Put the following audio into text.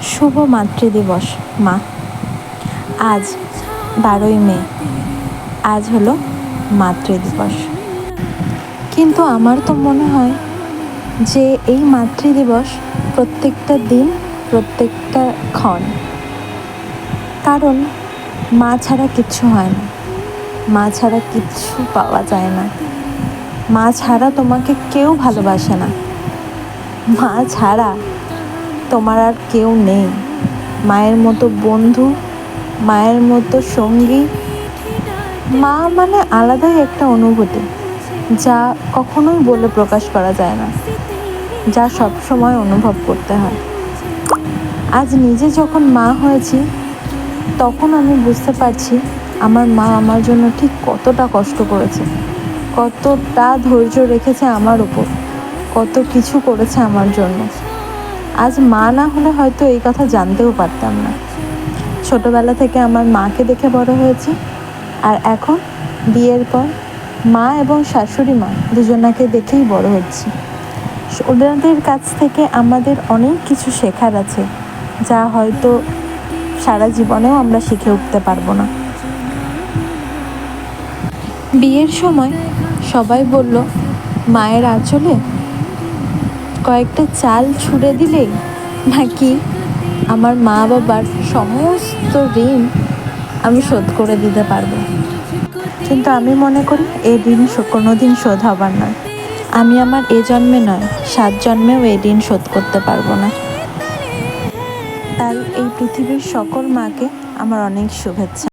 শুভ মাতৃদিবস মা। আজ 12ই মে, আজ হলো মাতৃদিবস। কিন্তু আমার তো মনে হয় যে এই মাতৃদিবস প্রত্যেকটা দিন, প্রত্যেকটা ক্ষণ, কারণ মা ছাড়া কিচ্ছু হয় না, মা ছাড়া কিচ্ছু পাওয়া যায় না, মা ছাড়া তোমাকে কেউ ভালোবাসে না, মা ছাড়া তোমার আর কেউ নেই। মায়ের মতো বন্ধু, মায়ের মতো সঙ্গী, মা মানে আলাদাই একটা অনুভূতি, যা কখনোই বলে প্রকাশ করা যায় না, যা সব সময় অনুভব করতে হয়। আজ নিজে যখন মা হয়েছি, তখন আমি বুঝতে পারছি আমার মা আমার জন্য ঠিক কতটা কষ্ট করেছে, কতটা ধৈর্য রেখেছে আমার উপর, কত কিছু করেছে আমার জন্য। আজ মা না হলে হয়তো এই কথা জানতেও পারতাম না। ছোটোবেলা থেকে আমার মাকে দেখে বড় হয়েছি, আর এখন বিয়ের পর মা এবং শাশুড়ি মা দুজনাকে দেখেই বড় হচ্ছি। ওনাদের কাছ থেকে আমাদের অনেক কিছু শেখার আছে, যা হয়তো সারা জীবনেও আমরা শিখে উঠতে পারবো না। বিয়ের সময় সবাই বলল, মায়ের আঁচলে কয়েকটা চাল ছুঁড়ে দিলেই নাকি আমার মা বাবার সমস্ত ঋণ আমি শোধ করে দিতে পারবো। কিন্তু আমি মনে করি এই ঋণ কোনো দিন শোধ হবার নয়। আমি আমার এ জন্মে নয়, 7 জন্মেও এই ঋণ শোধ করতে পারবো না। তাই এই পৃথিবীর সকল মাকে আমার অনেক শুভেচ্ছা।